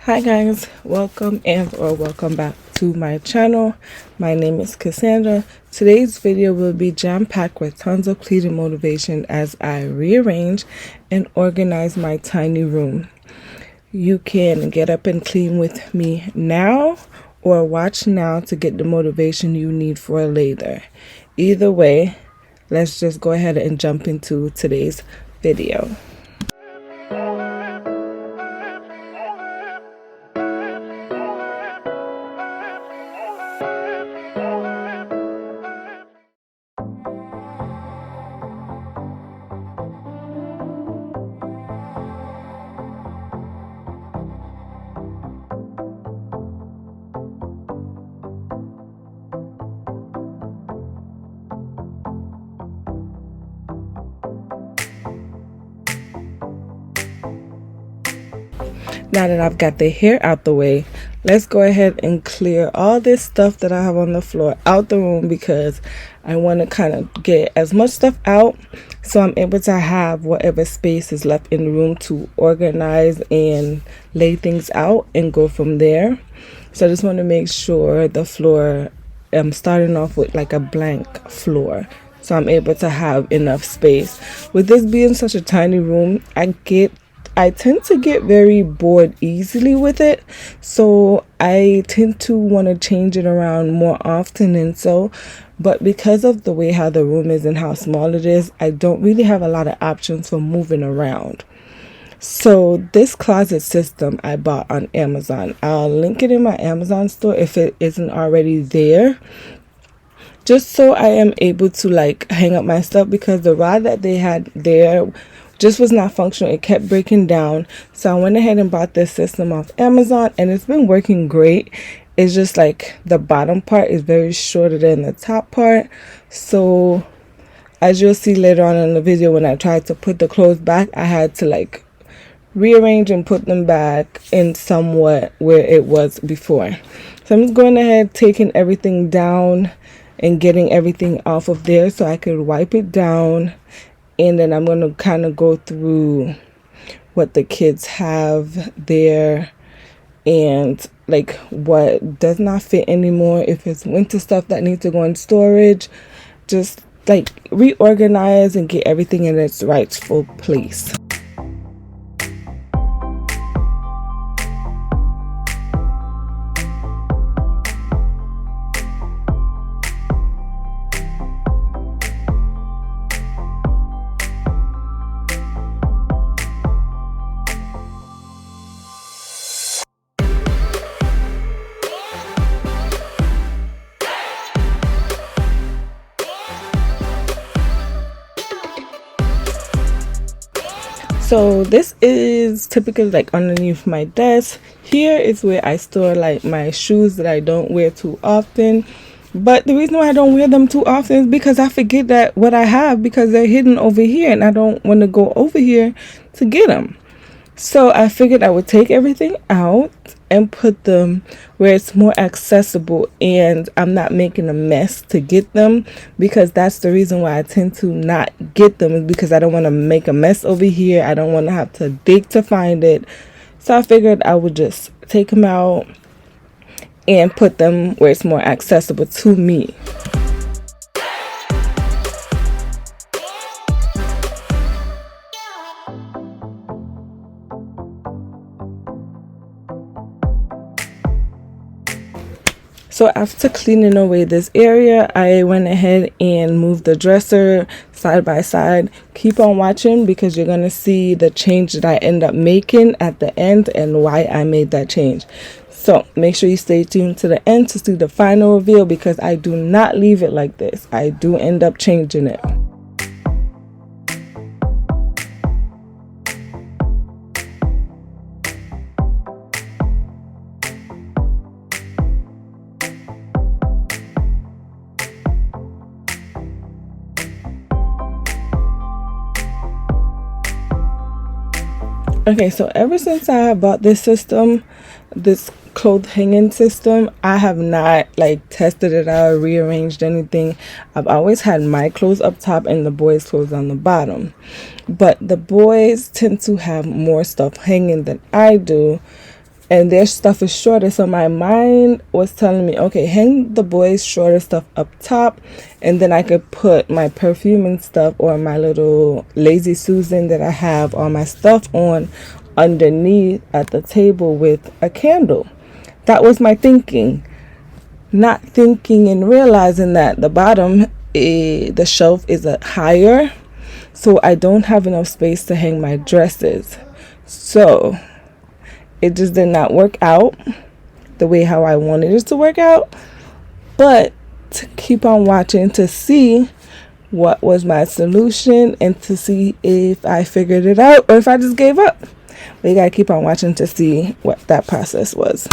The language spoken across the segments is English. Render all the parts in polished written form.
Hi guys, welcome or welcome back to my channel. My name is Cassandra. Today's video will be jam-packed with tons of cleaning motivation as I rearrange and organize my tiny room. You can get up and clean with me now or watch now to get the motivation you need for later. Either way, let's just go ahead and jump into today's video. Now that I've got the hair out the way, let's go ahead and clear all this stuff that I have on the floor out the room because I want to kind of get as much stuff out so I'm able to have whatever space is left in the room to organize and lay things out and go from there. So I just want to make sure the floor, I'm starting off with like a blank floor, so I'm able to have enough space. With this being such a tiny room, I tend to get very bored easily with it, so I tend to want to change it around more often and so, but because of the way how the room is and how small it is, I don't really have a lot of options for moving around. So this closet system I bought on Amazon. I'll link it in my Amazon store if it isn't already there, just so I am able to like hang up my stuff, because the rod that they had there just was not functional. It kept breaking down, so I went ahead and bought this system off Amazon and it's been working great. It's just like the bottom part is very shorter than the top part, so as you'll see later on in the video, when I tried to put the clothes back, I had to like rearrange and put them back in somewhat where it was before. So I'm just going ahead, taking everything down and getting everything off of there so I could wipe it down. And then I'm going to kind of go through what the kids have there and like what does not fit anymore. If it's winter stuff that needs to go in storage, just like reorganize and get everything in its rightful place. So this is typically like underneath my desk. Here is where I store like my shoes that I don't wear too often. But the reason why I don't wear them too often is because I forget that what I have, because they're hidden over here and I don't want to go over here to get them. So I figured I would take everything out and put them where it's more accessible and I'm not making a mess to get them, because that's the reason why I tend to not get them, is because I don't want to make a mess over here. I don't want to have to dig to find it. So I figured I would just take them out and put them where it's more accessible to me. So after cleaning away this area, I went ahead and moved the dresser side by side. Keep on watching because you're going to see the change that I end up making at the end and why I made that change. So make sure you stay tuned to the end to see the final reveal, because I do not leave it like this. I do end up changing it. Okay, so ever since I bought this system, this clothes hanging system, I have not like tested it out or rearranged anything. I've always had my clothes up top and the boys' clothes on the bottom, but the boys tend to have more stuff hanging than I do, and their stuff is shorter. So my mind was telling me, okay, hang the boys' shorter stuff up top, and then I could put my perfume and stuff, or my little Lazy Susan that I have all my stuff on, underneath at the table with a candle. That was my thinking. Not thinking and realizing that the bottom, the shelf is higher, so I don't have enough space to hang my dresses. So it just did not work out the way how I wanted it to work out. But to keep on watching to see what was my solution, and to see if I figured it out or if I just gave up. But you gotta keep on watching to see what that process was.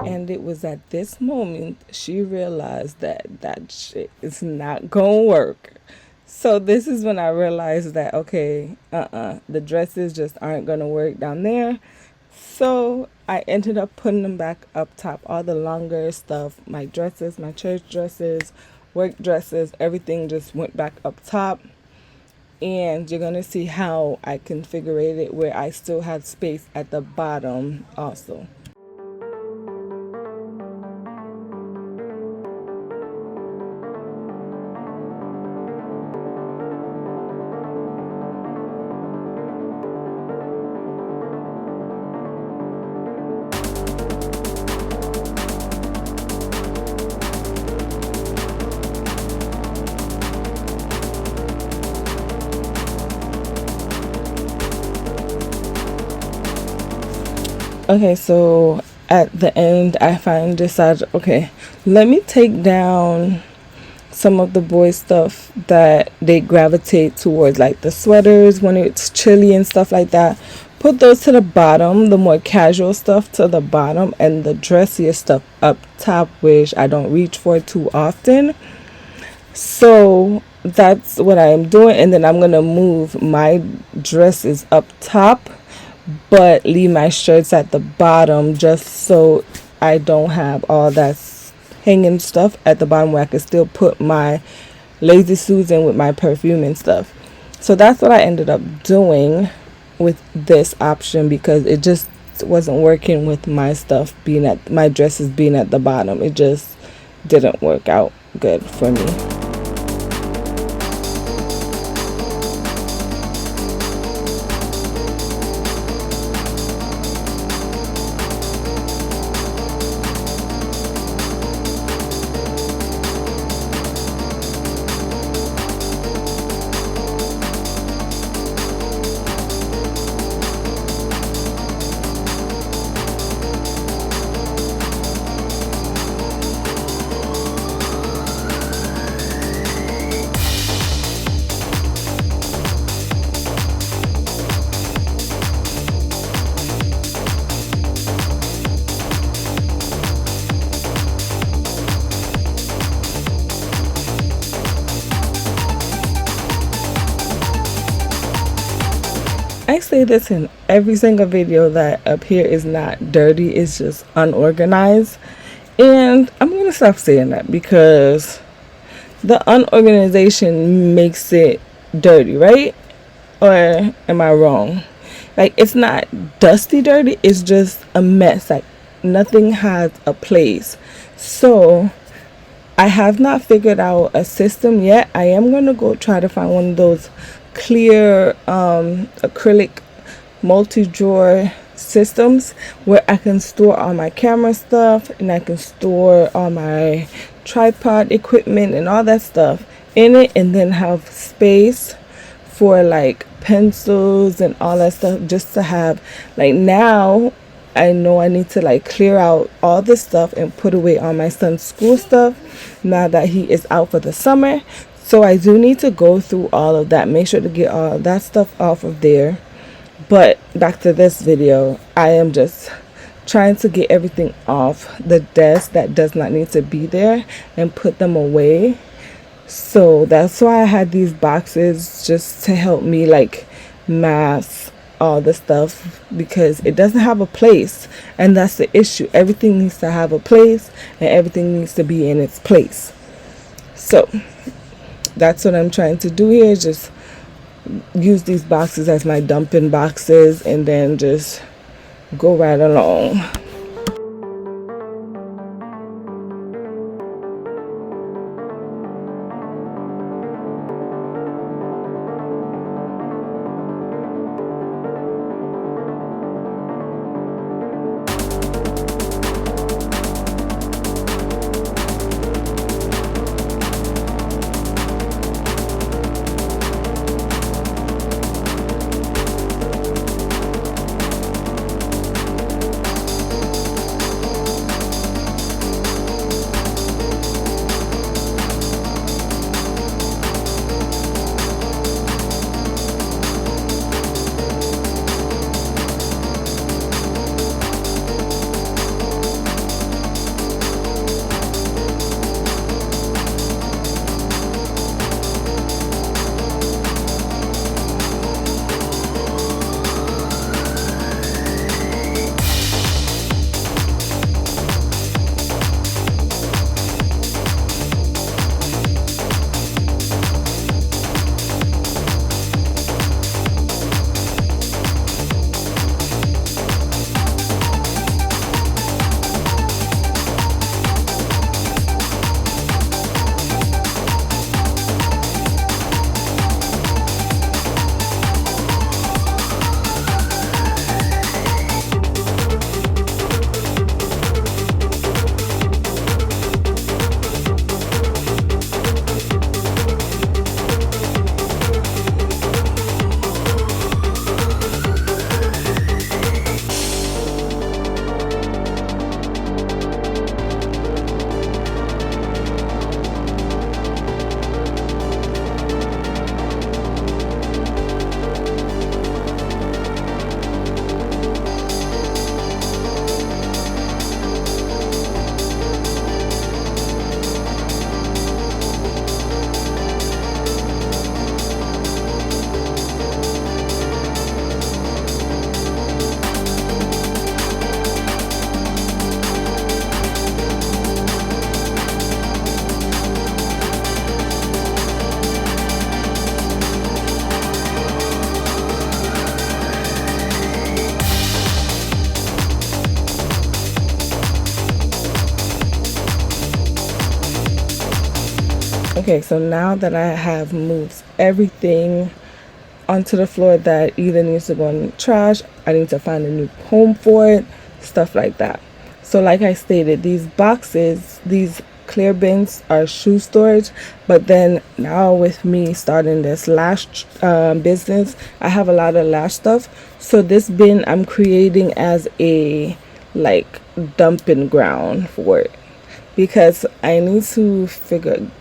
And it was at this moment she realized that shit is not gonna work. So this is when I realized that, okay, the dresses just aren't gonna work down there. So I ended up putting them back up top. All the longer stuff, my dresses, my church dresses, work dresses, everything just went back up top. And you're gonna see how I configured it where I still had space at the bottom also. Okay, so at the end, I finally decided, okay, let me take down some of the boys' stuff that they gravitate towards, like the sweaters when it's chilly and stuff like that. Put those to the bottom, the more casual stuff to the bottom, and the dressier stuff up top, which I don't reach for too often. So that's what I am doing, and then I'm going to move my dresses up top, but leave my shirts at the bottom, just so I don't have all that hanging stuff at the bottom, where I can still put my Lazy Susan with my perfume and stuff. So that's what I ended up doing with this option, because it just wasn't working with my stuff being at my dresses being at the bottom. It just didn't work out good for me. say this in every single video, that up here is not dirty, it's just unorganized. And I'm gonna stop saying that because the unorganization makes it dirty, right? Or am I wrong? Like, it's not dusty dirty, it's just a mess. Like, nothing has a place. So I have not figured out a system yet. I am going to go try to find one of those clear acrylic multi-drawer systems where I can store all my camera stuff, and I can store all my tripod equipment and all that stuff in it, and then have space for like pencils and all that stuff, just to have, like, now I know I need to like clear out all this stuff and put away all my son's school stuff now that he is out for the summer. So I do need to go through all of that, make sure to get all that stuff off of there. But back to this video, I am just trying to get everything off the desk that does not need to be there and put them away. So that's why I had these boxes, just to help me like mass all the stuff, because it doesn't have a place, and that's the issue. Everything needs to have a place, and everything needs to be in its place. So that's what I'm trying to do here, just use these boxes as my dumping boxes and then just go right along. Okay, so now that I have moved everything onto the floor that either needs to go in the trash, I need to find a new home for it, stuff like that. So like I stated, these boxes, these clear bins are shoe storage, but then now with me starting this lash business, I have a lot of lash stuff. So this bin I'm creating as a like dumping ground for it, because I need to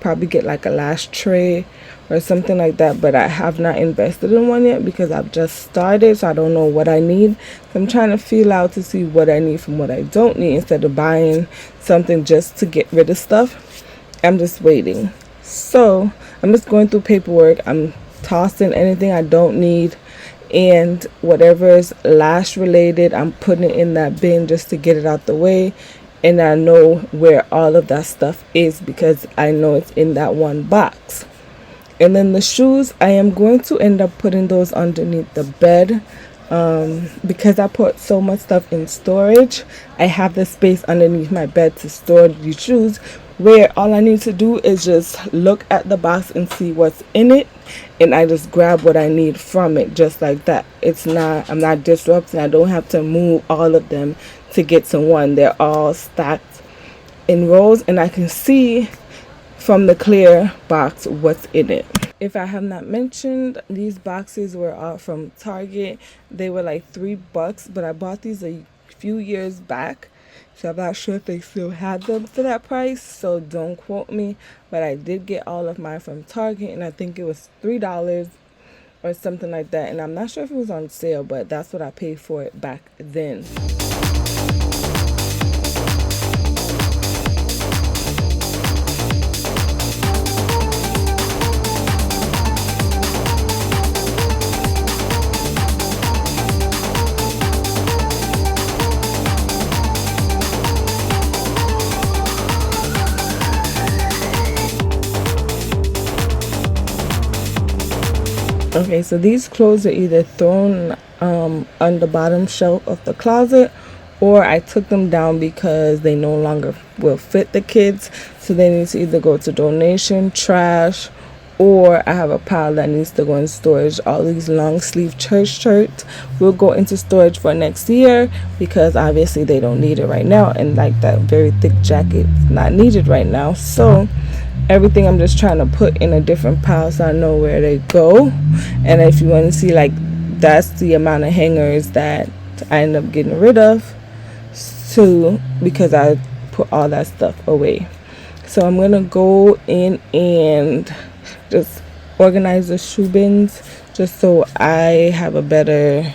probably get like a lash tray or something like that, but I have not invested in one yet because I've just started, so I don't know what I need. So I'm trying to feel out to see what I need from what I don't need, instead of buying something just to get rid of stuff. I'm just waiting. So I'm just going through paperwork. I'm tossing anything I don't need and whatever is lash related, I'm putting it in that bin just to get it out the way. And I know where all of that stuff is because I know it's in that one box. And then the shoes, I am going to end up putting those underneath the bed. Because I put so much stuff in storage, I have the space underneath my bed to store the shoes, where all I need to do is just look at the box and see what's in it, and I just grab what I need from it, just like that. I'm not disrupting. I don't have to move all of them to get to one. They're all stacked in rows, and I can see from the clear box what's in it. If I have not mentioned, these boxes were all from Target. They were like $3, but I bought these a few years back, so I'm not sure if they still had them for that price, so don't quote me. But I did get all of mine from Target, and I think it was $3 or something like that, and I'm not sure if it was on sale, but that's what I paid for it back then. Okay, so these clothes are either thrown on the bottom shelf of the closet, or I took them down because they no longer will fit the kids, so they need to either go to donation, trash, or I have a pile that needs to go in storage. All these long sleeve church shirts will go into storage for next year because obviously they don't need it right now, and like that very thick jacket is not needed right now. So everything I'm just trying to put in a different pile so I know where they go. And if you want to see, like, that's the amount of hangers that I end up getting rid of too, because I put all that stuff away. So I'm gonna go in and just organize the shoe bins just so I have a better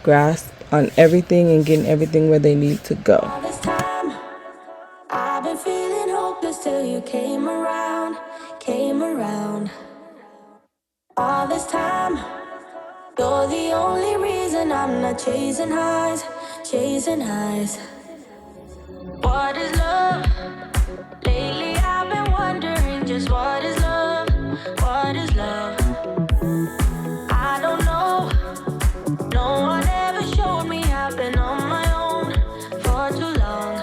grasp on everything and getting everything where they need to go. All this time, I've been feeling hopeless till you came around, came around. All this time, you're the only reason I'm not chasing highs, chasing highs. What is love? Lately I've been wondering just what is love, what is love? I don't know, no one ever showed me. I've been on my own for too long.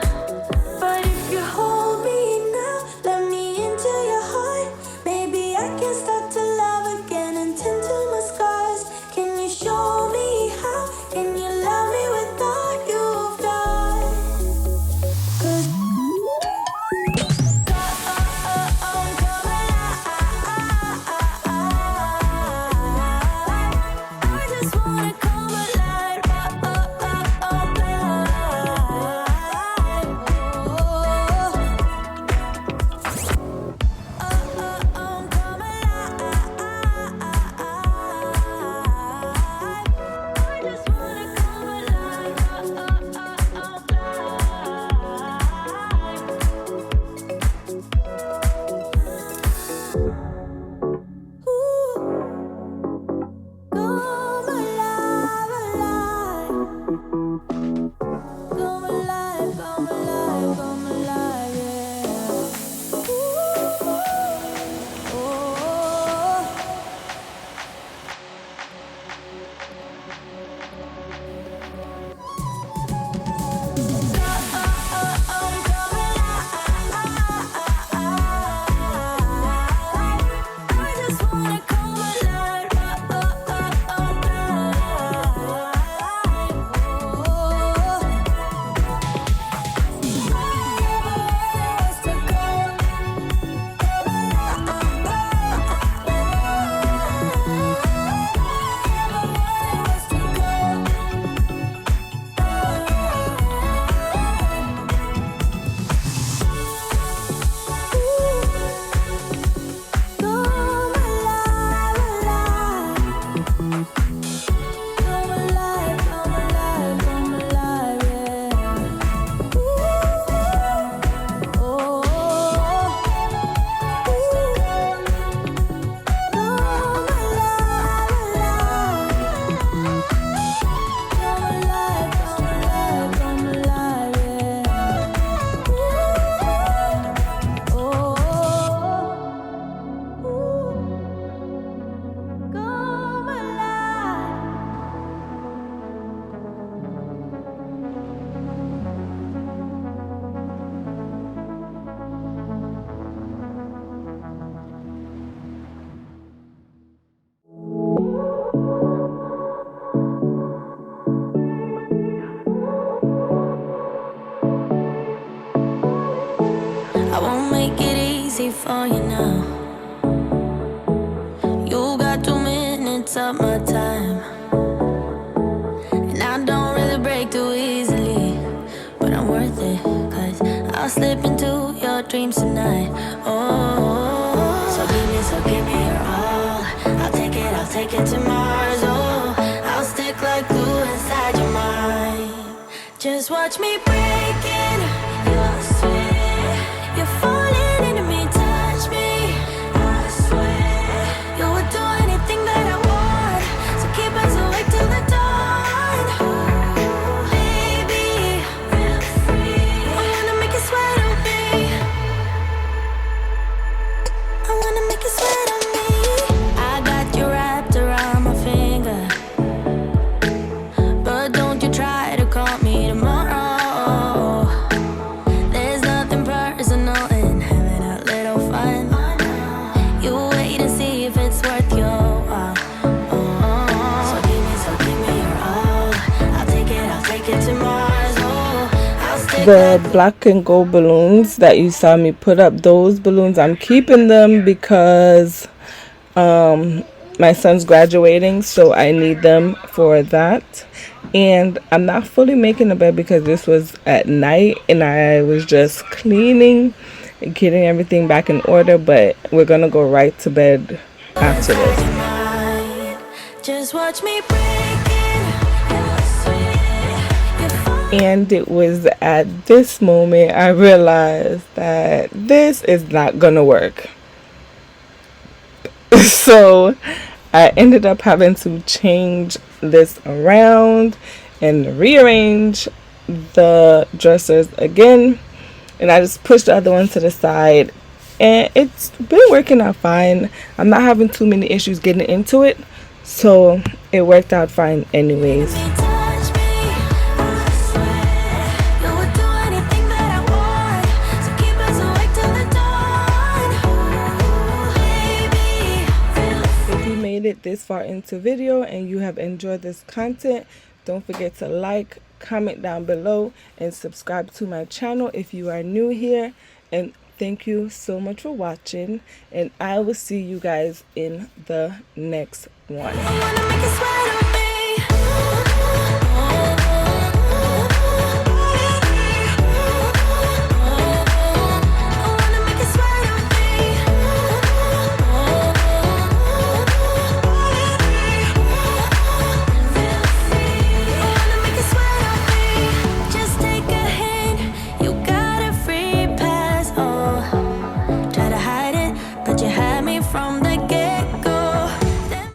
But if you hold me now, let me into your heart, maybe I can start to love again and tend to my scars. Can you show me how? Can you love me without you flaws? 'Cause I'm coming alive. I just wanna come alive. I'm coming alive. I just wanna come alive. I won't make it easy for you now. You got 2 minutes of my time, and I don't really break too easily, but I'm worth it, 'cause I'll slip into your dreams tonight. Oh, so give me your all. I'll take it to Mars. Oh, I'll stick like glue inside your mind. Just watch me breaking your sweat. You're falling into me, touch me. I swear you would do anything that I want. So keep us awake till the dawn. Baby, feel free. I wanna make you sweat on me. I wanna make you sweat on me. I got you wrapped around my finger, but don't you try to call me tomorrow. There's nothing personal in having a little fun. You wait and see if it's worth your while. So give me your all. I'll take it to Mars. Oh, I'll stick The like black and gold balloons that you saw me put up, those balloons, I'm keeping them because my son's graduating, so I need them for that. And I'm not fully making the bed because this was at night and I was just cleaning and getting everything back in order, but we're gonna go right to bed after this. your mind. Just watch me breaking your sweat. You're falling. And it was at this moment I realized that this is not gonna work. So I ended up having to change this around and rearrange the dressers again, and I just pushed the other one to the side, and it's been working out fine. I'm not having too many issues getting into it, so it worked out fine anyways. Touch me, I swear you would do anything that I want. So keep us awake till the dawn. Baby, feel If you made it this far into video and you have enjoyed this content, don't forget to like, comment down below, and subscribe to my channel if you are new here. And thank you so much for watching, and I will see you guys in the next one. I wanna make you sweat on me. I wanna make you sweat on me. Feel free. I wanna make you sweat on me. Just take a hint. You got a free pass. Oh, try to hide it, but you had me from the